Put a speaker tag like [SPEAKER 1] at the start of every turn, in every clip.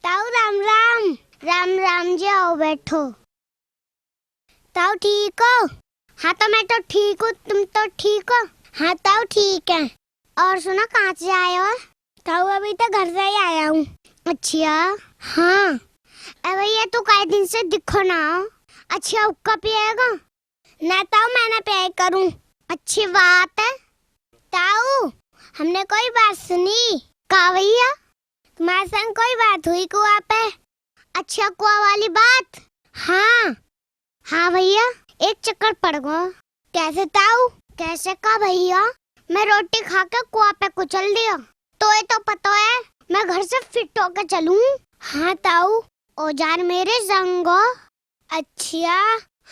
[SPEAKER 1] ताऊ राम राम। राम राम जी, आओ बैठो। ताऊ ठीक हो? हाँ तो मैं तो ठीक हूँ, तुम तो ठीक हो? हाँ ताऊ ठीक है। और सुनो, कहाँ से आए हो? ताऊ अभी तो घर से ही आया हूँ। अच्छा हाँ। अरे भैया तू कई दिन से दिखो ना। अच्छा हुक्का पिएगा? ना ताऊ, मैं ना पिया करूँ। अच्छी बात है। ताऊ हमने कोई बात सुनी। का भैया तुम्हारे संग कोई बात हुई कुआ पे? अच्छा कुआ वाली बात? हाँ हाँ भैया, एक चक्कर पड़ गया। कैसे ताऊ? कैसे का भैया? मैं रोटी खा के कुआ पे कुचल दिया। तो ये तो पता है मैं घर से फिट होके चलूं। हाँ ताऊ, औजार मेरे संग। अच्छा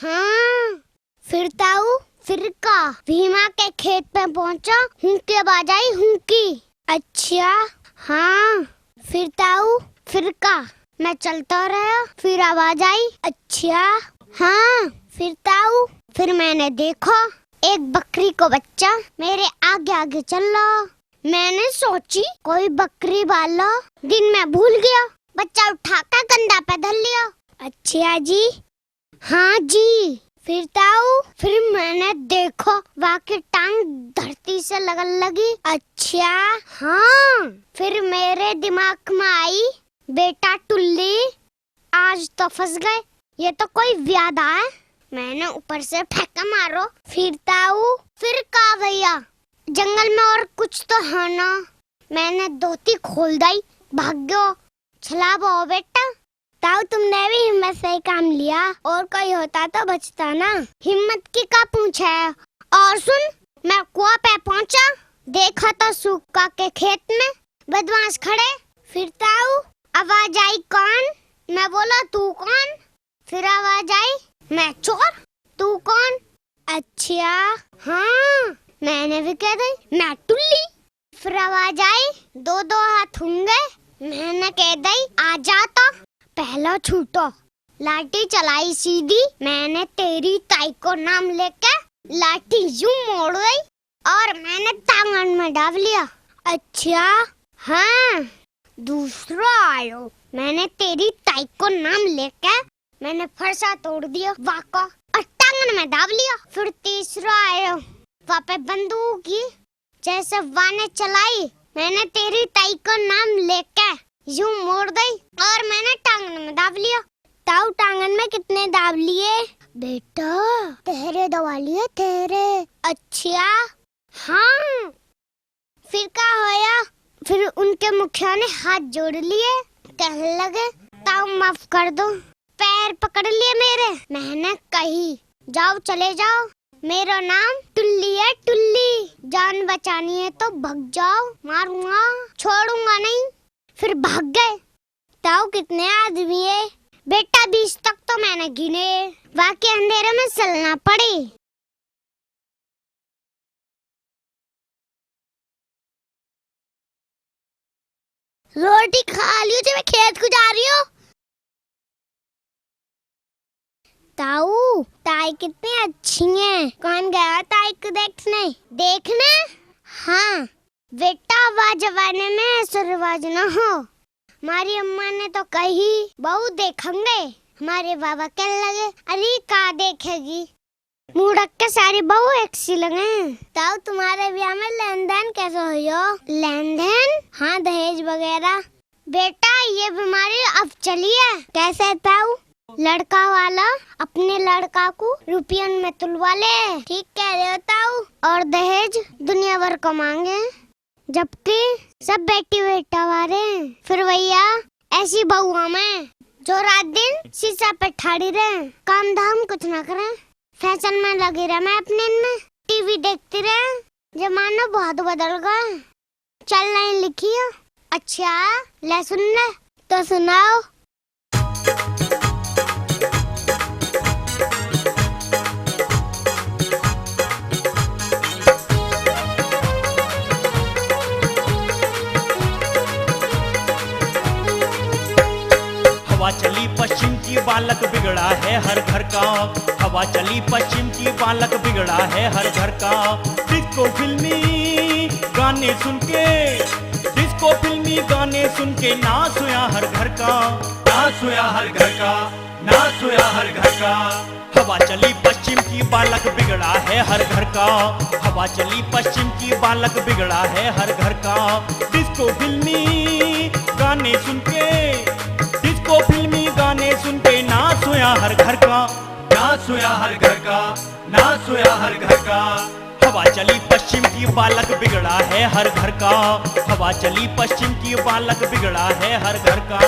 [SPEAKER 1] हाँ। फिर ताऊ फिर का भीमा के खेत पे पहुंचा, हुंके बाजाई हुंकी। अच्छा हाँ। फिर ताऊ फिर का मैं चलता रहा, फिर आवाज आई। अच्छा हाँ। फिर ताऊ फिर मैंने देखा एक बकरी को बच्चा मेरे आगे आगे चल रहा। मैंने सोची कोई बकरी वाला, दिन में भूल गया, बच्चा उठाकर कंधा पे धर लिया। अच्छा जी। हाँ जी। फिर ताऊ फिर मैंने देखो वाकई टांग धरती से लगन लगी। अच्छा हाँ। फिर मेरे दिमाग में आई, बेटा टुल्ली आज तो फंस गए, ये तो कोई व्याधा है। मैंने ऊपर से फेंका मारो। फिर ताऊ फिर का भैया, जंगल में और कुछ तो है ना। मैंने धोती खोल दी, भाग्यो छलाबो बेटा। ताऊ तुमने भी हिम्मत से ही काम लिया, और कोई होता तो बचता ना। हिम्मत की का पूछा है। और सुन, मैं कुआं पे पहुंचा, देखा तो सूखा के खेत में बदमाश खड़े। फिर ताऊ आवाज आई कौन? मैं बोला तू कौन? फिर आवाज आई मैं चोर, तू कौन? अच्छा हाँ। मैंने भी कह दी मैं टुल्ली। फिर आवाज आई दो दो हाथ होंगे। मैंने कह दी आ जाता, पहला छूटो। लाठी चलाई सीधी, मैंने तेरी ताई को नाम लेके लाठी यूं मोड़ गई और मैंने टांगन में डाल लिया। अच्छा हाँ। दूसरा आयो, मैंने तेरी ताई को नाम लेके मैंने फरसा तोड़ दिया वाका और टांगन में दाब लिया। फिर तीसरा आयो, वहाँ पे बंदूक की जैसे वाने चलाई, मैंने तेरी ताई को नाम लेके यूं मोड़ दी और मैंने टांगन में दाब लिया। ताऊ टांगन में कितने दाब लिए? बेटा तेरे दबा लिए तेरे। अच्छा हाँ। फिर क्या होया? फिर उनके मुखिया ने हाथ जोड़ लिए, कहने लगे ताऊ माफ कर दो। पैर पकड़ लिए मेरे। मैंने कही जाओ चले जाओ, मेरा नाम टुल्ली है टुल्ली, जान बचानी है तो भाग जाओ, मारूंगा छोड़ूंगा नहीं। फिर भाग गए। ताऊ कितने आदमी है? बेटा 20 तक तो मैंने गिने, बाकी अंधेरे में चलना पड़ी। रोटी खा लियो जब मैं खेत को जा रही हूँ। ताऊ ताई कितनी अच्छी है। कौन गया ताई को देखने? देखने? हाँ बेटा, आवाज जवाने में सुरवाज न हो। हमारी अम्मा ने तो कही बहू देखेंगे। हमारे बाबा कहने लगे अरे का देखेगी, मुड़क के सारी बहू एक सी लगे। ताऊ तुम्हारे ब्याह में लेन देन कैसे हो? लेन देन? हाँ दहेज वगैरह। बेटा ये बीमारी अब चली है। कैसे ताऊ? लड़का वाला अपने लड़का को रुपयन में तुलवा ले। ठीक कह रहे हो ताऊ। और दहेज दुनिया भर को मांगे, जबकि सब बेटी बेटा वाले। फिर भैया ऐसी बहुआ में जो रात दिन शीशा पे ठाड़ी रहे, काम धाम कुछ ना करे, फैशन में लगी रहे, मैं अपने में टीवी देखती रहे। जमाना बहुत बदल गया। चल नहीं लिखी हो? अच्छा ले सुन ले तो सुनाओ।
[SPEAKER 2] हवा चली पश्चिम की बालक बिगड़ा है हर घर का। हवा चली पश्चिम की बालक बिगड़ा है हर घर का। डिस्को फिल्मी गाने सुन के, डिस्को डिस्को फिल्मी गाने सुन के नाच हुआ हर घर का, नाच हुआ हर घर का, नाच हुआ हर घर का। हवा चली पश्चिम की बालक बिगड़ा है हर घर का, हवा चली पश्चिम की बालक बिगड़ा है हर घर का। डिस्को फिल्मी गाने सुन के, डिस्को फिल्मी गाने सुन के नाच हुआ हर घर का, नाच हुआ हर घर का, नाच हुआ हर घर का। हवा चली पश्चिम की बालक बिगड़ा है हर घर का, हवा चली पश्चिम की बालक बिगड़ा है हर घर का।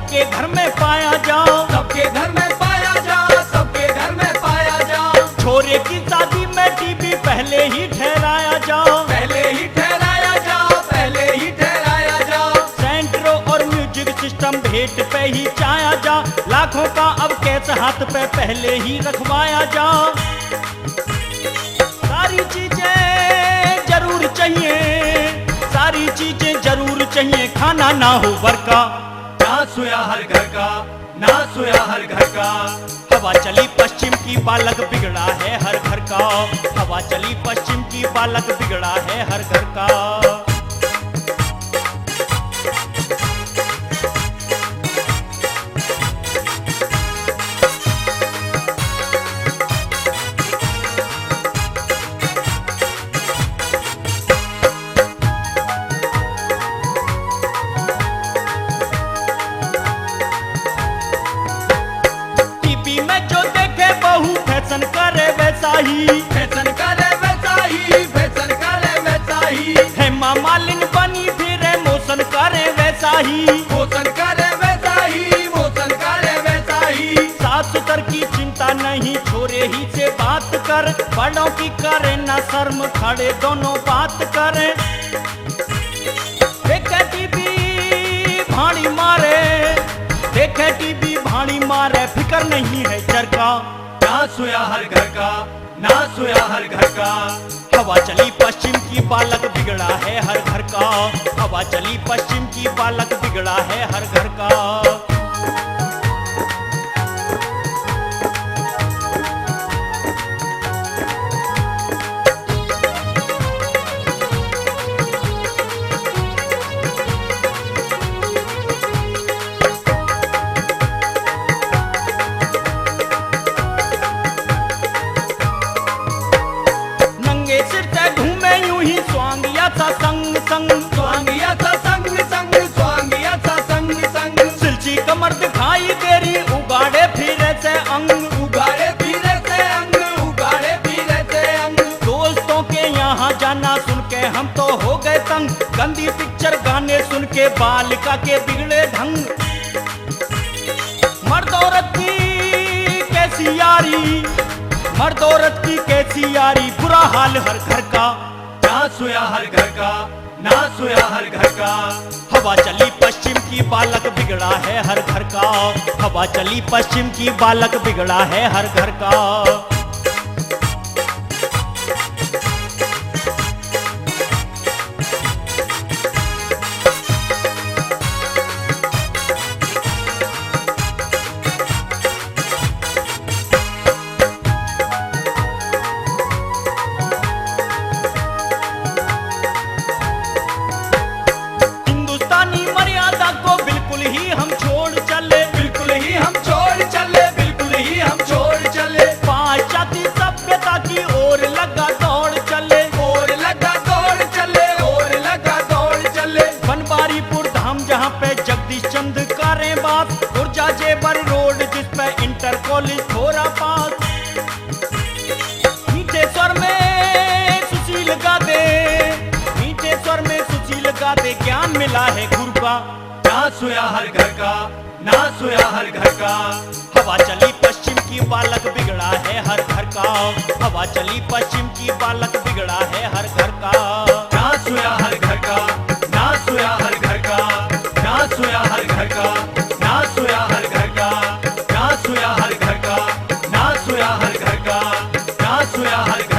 [SPEAKER 2] सबके घर में पाया जाओ,
[SPEAKER 3] सबके घर में पाया जाओ, सबके घर में पाया जाओ।
[SPEAKER 2] छोरे की शादी में टीवी पहले ही ठहराया जाओ,
[SPEAKER 3] पहले ही ठहराया जाओ, पहले ही ठहराया जाओ।
[SPEAKER 2] सेंट्रो और म्यूजिक सिस्टम भेंट पे ही चाया जा, लाखों का अब कैश हाथ पे पहले ही रखवाया जा। सारी चीजें जरूर चाहिए, सारी चीजें जरूर चाहिए, खाना ना हो वर्का।
[SPEAKER 3] नाच हुआ हर घर का, नाच हुआ हर घर का।
[SPEAKER 2] हवा चली पश्चिम की बालक बिगड़ा है हर घर का, हवा चली पश्चिम की बालक बिगड़ा है हर घर का। फैशन करे वैसा ही,
[SPEAKER 3] फैशन करे वैसा ही, फैशन करे वैसा ही।
[SPEAKER 2] हेमा मालिनी बनी फिरे मोशन करे वैसा ही,
[SPEAKER 3] मोशन करे वैसा ही, मोशन करे वैसा ही।
[SPEAKER 2] सास सुतर की चिंता नहीं, छोरे ही से बात कर, बड़ों की करे ना शर्म, खड़े दोनों बात करे। देखे टीवी भाड़ी मारे, देखे टीवी भाड़ी मारे, फिक्र नहीं है चरका।
[SPEAKER 3] नाच हुआ हर घर का, नाच हुआ हर घर का।
[SPEAKER 2] हवा चली पश्चिम की बालक बिगड़ा है हर घर का, हवा चली पश्चिम की बालक बिगड़ा है हर घर का। स्वांगिया था संग संग,
[SPEAKER 3] स्वांगिया था संग संग, स्वांगिया था संग संग।
[SPEAKER 2] सिलची कमर दिखाई तेरी, उगाड़े फिरे से अंग,
[SPEAKER 3] उगाड़े फिरे से अंग, उगाड़े फिरे से अंग।
[SPEAKER 2] दोस्तों के यहाँ जाना सुन के हम तो हो गए तंग, गंदी पिक्चर गाने सुन के बालिका के बिगड़े ढंग। मर्द औरत की कैसी यारी, मर्द औरत की कैसी यारी, बुरा हाल हर घर का।
[SPEAKER 3] नाच हुआ हर घर का, नाच हुआ हर घर का।
[SPEAKER 2] हवा चली पश्चिम की बालक बिगड़ा है हर घर का, हवा चली पश्चिम की बालक बिगड़ा है हर घर का। इंटर कॉलेज थोड़ा पास, मीठे स्वर में सुशील गा दे, मीठे स्वर में सुशील गा दे, ज्ञान मिला है गुरु का।
[SPEAKER 3] नाच हुआ हर घर का, नाच हुआ हर घर का।
[SPEAKER 2] हवा चली पश्चिम की बालक बिगड़ा है हर घर का, हवा चली पश्चिम की बालक बिगड़ा है हर घर का।
[SPEAKER 3] नाच हुआ हर घर का, नाच हुआ हर घर का, नाच हुआ हर घर का, नाच हुआ हर घर का, नाच हुआ हर घर का। नाच हुआ हर